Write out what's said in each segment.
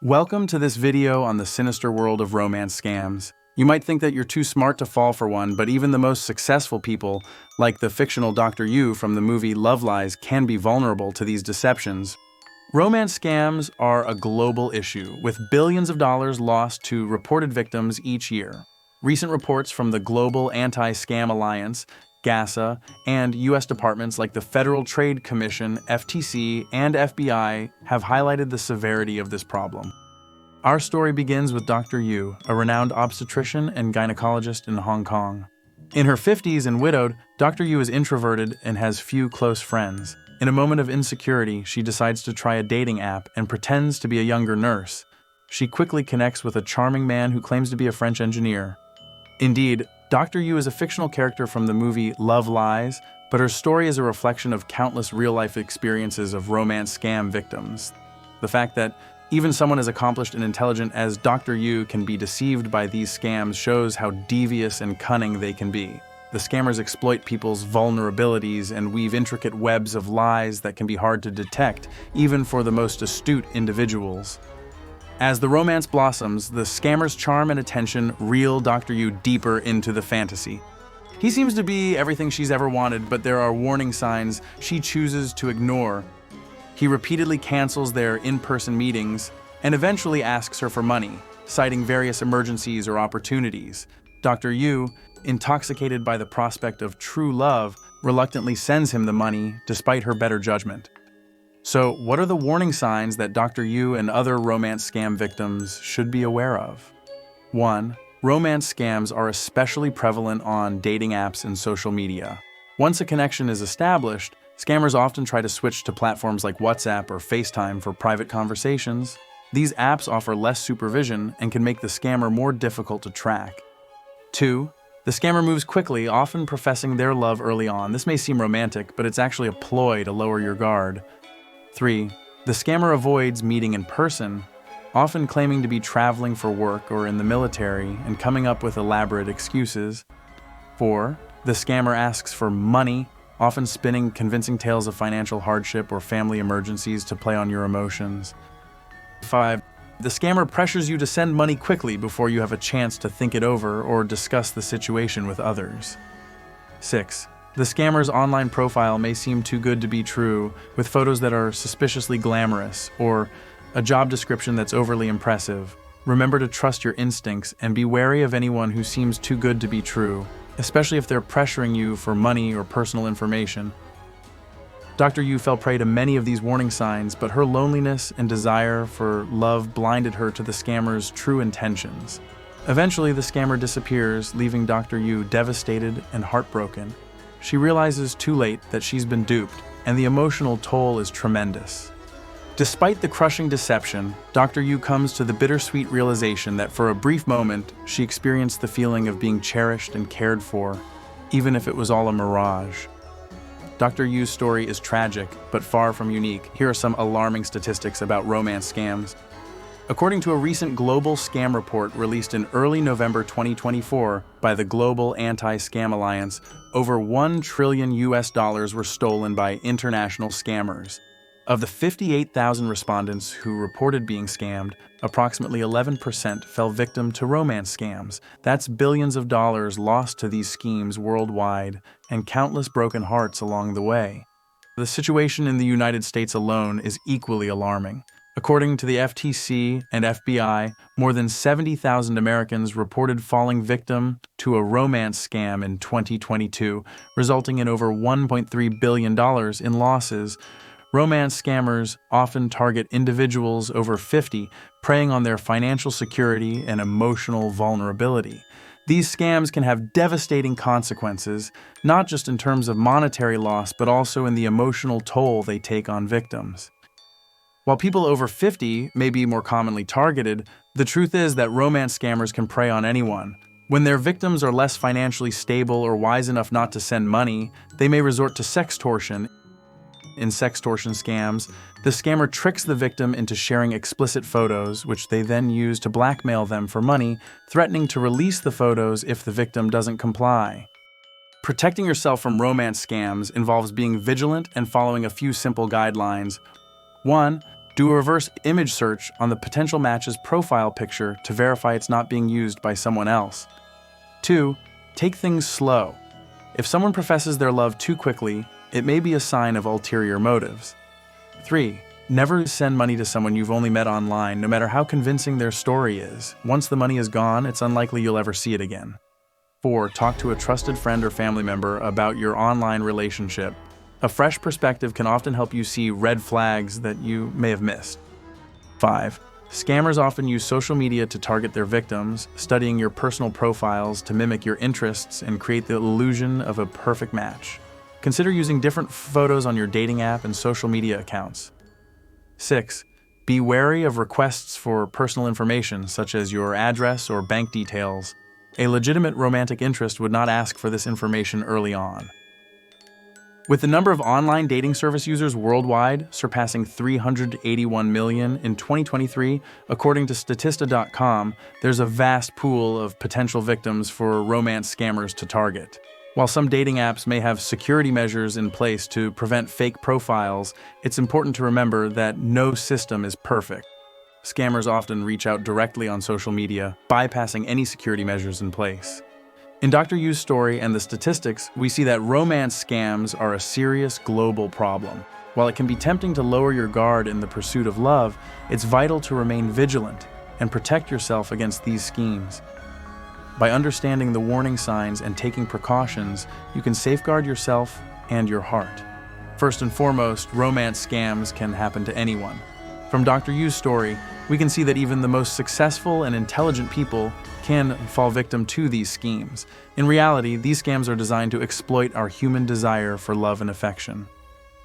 Welcome to this video on the sinister world of romance scams. You might think that you're too smart to fall for one, but even the most successful people, like the fictional Dr. Yu from the movie Love Lies, can be vulnerable to these deceptions. Romance scams are a global issue, with billions of dollars lost to reported victims each year. Recent reports from the Global Anti-Scam Alliance, GASA, and U.S. departments like the Federal Trade Commission, FTC, and FBI have highlighted the severity of this problem. Our story begins with Dr. Yu, a renowned obstetrician and gynecologist in Hong Kong. In her 50s and widowed, Dr. Yu is introverted and has few close friends. In a moment of insecurity, she decides to try a dating app and pretends to be a younger nurse. She quickly connects with a charming man who claims to be a French engineer. Indeed, Dr. Yu is a fictional character from the movie Love Lies, but her story is a reflection of countless real-life experiences of romance scam victims. The fact that even someone as accomplished and intelligent as Dr. Yu can be deceived by these scams shows how devious and cunning they can be. The scammers exploit people's vulnerabilities and weave intricate webs of lies that can be hard to detect, even for the most astute individuals. As the romance blossoms, the scammer's charm and attention reel Dr. Yu deeper into the fantasy. He seems to be everything she's ever wanted, but there are warning signs she chooses to ignore. He repeatedly cancels their in-person meetings and eventually asks her for money, citing various emergencies or opportunities. Dr. Yu, intoxicated by the prospect of true love, reluctantly sends him the money despite her better judgment. So, what are the warning signs that Dr. Yu and other romance scam victims should be aware of? 1. Romance scams are especially prevalent on dating apps and social media. Once a connection is established, scammers often try to switch to platforms like WhatsApp or FaceTime for private conversations. These apps offer less supervision and can make the scammer more difficult to track. 2. The scammer moves quickly, often professing their love early on. This may seem romantic, but it's actually a ploy to lower your guard. 3. The scammer avoids meeting in person, often claiming to be traveling for work or in the military and coming up with elaborate excuses. 4. The scammer asks for money, often spinning convincing tales of financial hardship or family emergencies to play on your emotions. 5. The scammer pressures you to send money quickly before you have a chance to think it over or discuss the situation with others. 6. The scammer's online profile may seem too good to be true, with photos that are suspiciously glamorous or a job description that's overly impressive. Remember to trust your instincts and be wary of anyone who seems too good to be true, especially if they're pressuring you for money or personal information. Dr. Yu fell prey to many of these warning signs, but her loneliness and desire for love blinded her to the scammer's true intentions. Eventually, the scammer disappears, leaving Dr. Yu devastated and heartbroken. She realizes too late that she's been duped, and the emotional toll is tremendous. Despite the crushing deception, Dr. Yu comes to the bittersweet realization that for a brief moment, she experienced the feeling of being cherished and cared for, even if it was all a mirage. Dr. Yu's story is tragic, but far from unique. Here are some alarming statistics about romance scams. According to a recent global scam report released in early November 2024 by the Global Anti-Scam Alliance, over $1 trillion were stolen by international scammers. Of the 58,000 respondents who reported being scammed, approximately 11% fell victim to romance scams. That's billions of dollars lost to these schemes worldwide, and countless broken hearts along the way. The situation in the United States alone is equally alarming. According to the FTC and FBI, more than 70,000 Americans reported falling victim to a romance scam in 2022, resulting in over $1.3 billion in losses. Romance scammers often target individuals over 50, preying on their financial security and emotional vulnerability. These scams can have devastating consequences, not just in terms of monetary loss, but also in the emotional toll they take on victims. While people over 50 may be more commonly targeted, the truth is that romance scammers can prey on anyone. When their victims are less financially stable or wise enough not to send money, they may resort to sextortion. In sextortion scams, the scammer tricks the victim into sharing explicit photos, which they then use to blackmail them for money, threatening to release the photos if the victim doesn't comply. Protecting yourself from romance scams involves being vigilant and following a few simple guidelines. 1. Do a reverse image search on the potential match's profile picture to verify it's not being used by someone else. 2. Take things slow. If someone professes their love too quickly, it may be a sign of ulterior motives. 3. Never send money to someone you've only met online, no matter how convincing their story is. Once the money is gone, it's unlikely you'll ever see it again. 4. Talk to a trusted friend or family member about your online relationship. A fresh perspective can often help you see red flags that you may have missed. 5. Scammers often use social media to target their victims, studying your personal profiles to mimic your interests and create the illusion of a perfect match. Consider using different photos on your dating app and social media accounts. 6. Be wary of requests for personal information, such as your address or bank details. A legitimate romantic interest would not ask for this information early on. With the number of online dating service users worldwide surpassing 381 million in 2023, according to Statista.com, there's a vast pool of potential victims for romance scammers to target. While some dating apps may have security measures in place to prevent fake profiles, it's important to remember that no system is perfect. Scammers often reach out directly on social media, bypassing any security measures in place. In Dr. Yu's story and the statistics, we see that romance scams are a serious global problem. While it can be tempting to lower your guard in the pursuit of love, it's vital to remain vigilant and protect yourself against these schemes. By understanding the warning signs and taking precautions, you can safeguard yourself and your heart. First and foremost, romance scams can happen to anyone. From Dr. Yu's story, we can see that even the most successful and intelligent people can fall victim to these schemes. In reality, these scams are designed to exploit our human desire for love and affection.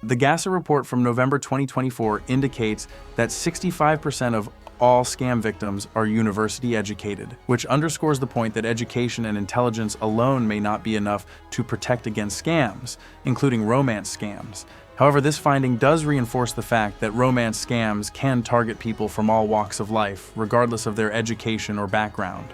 The GASA report from November 2024 indicates that 65% of all scam victims are university educated, which underscores the point that education and intelligence alone may not be enough to protect against scams, including romance scams. However, this finding does reinforce the fact that romance scams can target people from all walks of life, regardless of their education or background.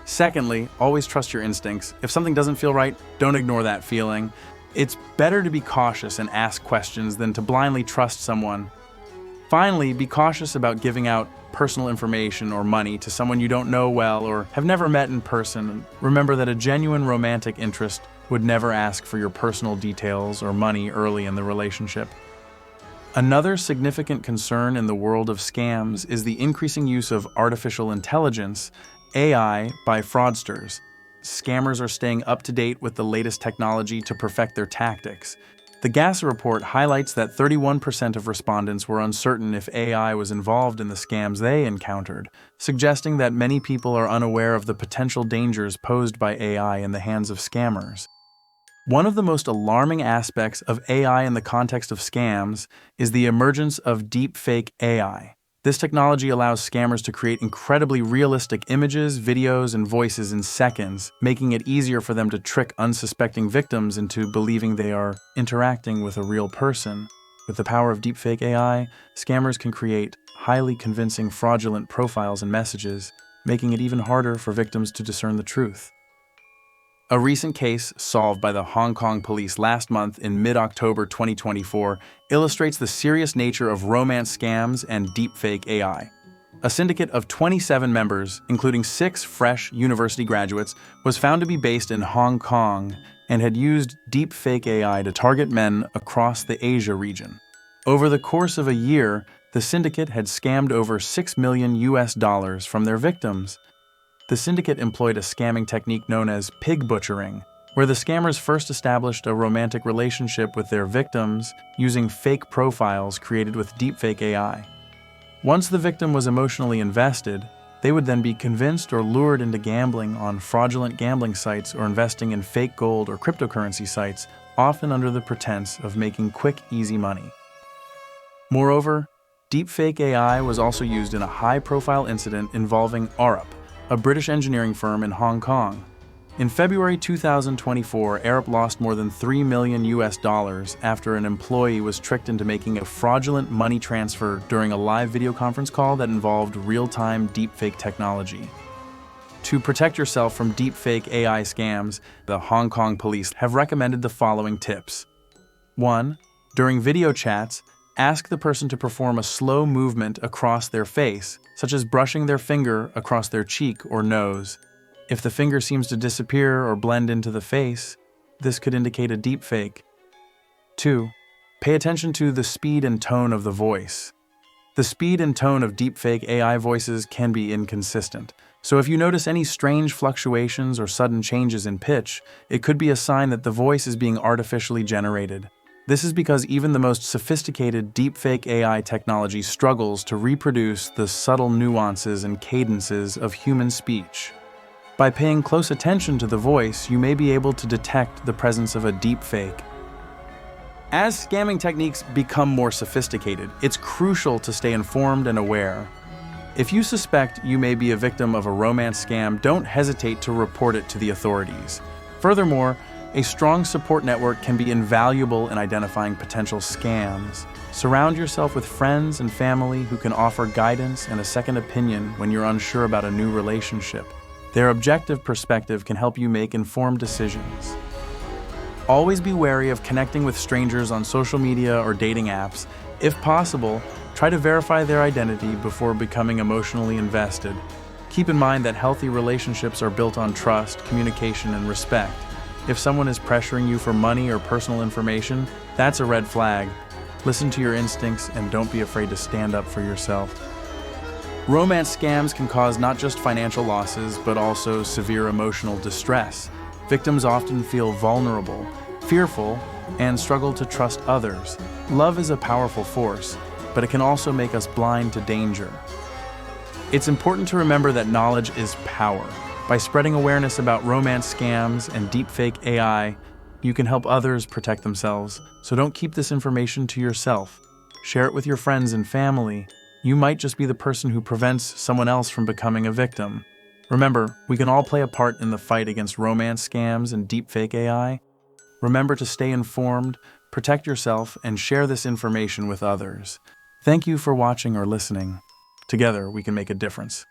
Secondly, always trust your instincts. If something doesn't feel right, don't ignore that feeling. It's better to be cautious and ask questions than to blindly trust someone. Finally, be cautious about giving out personal information or money to someone you don't know well or have never met in person. Remember that a genuine romantic interest would never ask for your personal details or money early in the relationship. Another significant concern in the world of scams is the increasing use of artificial intelligence, AI, by fraudsters. Scammers are staying up to date with the latest technology to perfect their tactics. The GASA report highlights that 31% of respondents were uncertain if AI was involved in the scams they encountered, suggesting that many people are unaware of the potential dangers posed by AI in the hands of scammers. One of the most alarming aspects of AI in the context of scams is the emergence of Deepfake AI. This technology allows scammers to create incredibly realistic images, videos, and voices in seconds, making it easier for them to trick unsuspecting victims into believing they are interacting with a real person. With the power of Deepfake AI, scammers can create highly convincing fraudulent profiles and messages, making it even harder for victims to discern the truth. A recent case solved by the Hong Kong police last month in mid-October 2024 illustrates the serious nature of romance scams and deepfake AI. A syndicate of 27 members, including 6 fresh university graduates, was found to be based in Hong Kong and had used deepfake AI to target men across the Asia region. Over the course of a year, the syndicate had scammed over $6 million from their victims. The syndicate employed a scamming technique known as pig butchering, where the scammers first established a romantic relationship with their victims using fake profiles created with deepfake AI. Once the victim was emotionally invested, they would then be convinced or lured into gambling on fraudulent gambling sites or investing in fake gold or cryptocurrency sites, often under the pretense of making quick, easy money. Moreover, deepfake AI was also used in a high-profile incident involving Arup, a British engineering firm in Hong Kong. In February 2024, Arup lost more than $3 million after an employee was tricked into making a fraudulent money transfer during a live video conference call that involved real-time deepfake technology. To protect yourself from deepfake AI scams, the Hong Kong police have recommended the following tips. 1. During video chats, Ask the person to perform a slow movement across their face, such as brushing their finger across their cheek or nose. If the finger seems to disappear or blend into the face, this could indicate a deepfake. 2. Pay attention to the speed and tone of the voice. The speed and tone of deepfake AI voices can be inconsistent, so if you notice any strange fluctuations or sudden changes in pitch, it could be a sign that the voice is being artificially generated. This is because even the most sophisticated deepfake AI technology struggles to reproduce the subtle nuances and cadences of human speech. By paying close attention to the voice, you may be able to detect the presence of a deepfake. As scamming techniques become more sophisticated, it's crucial to stay informed and aware. If you suspect you may be a victim of a romance scam, don't hesitate to report it to the authorities. Furthermore, a strong support network can be invaluable in identifying potential scams. Surround yourself with friends and family who can offer guidance and a second opinion when you're unsure about a new relationship. Their objective perspective can help you make informed decisions. Always be wary of connecting with strangers on social media or dating apps. If possible, try to verify their identity before becoming emotionally invested. Keep in mind that healthy relationships are built on trust, communication, and respect. If someone is pressuring you for money or personal information, that's a red flag. Listen to your instincts and don't be afraid to stand up for yourself. Romance scams can cause not just financial losses, but also severe emotional distress. Victims often feel vulnerable, fearful, and struggle to trust others. Love is a powerful force, but it can also make us blind to danger. It's important to remember that knowledge is power. By spreading awareness about romance scams and deepfake AI, you can help others protect themselves, so don't keep this information to yourself. Share it with your friends and family. You might just be the person who prevents someone else from becoming a victim. Remember, we can all play a part in the fight against romance scams and deepfake AI. Remember to stay informed, protect yourself, and share this information with others. Thank you for watching or listening. Together, we can make a difference.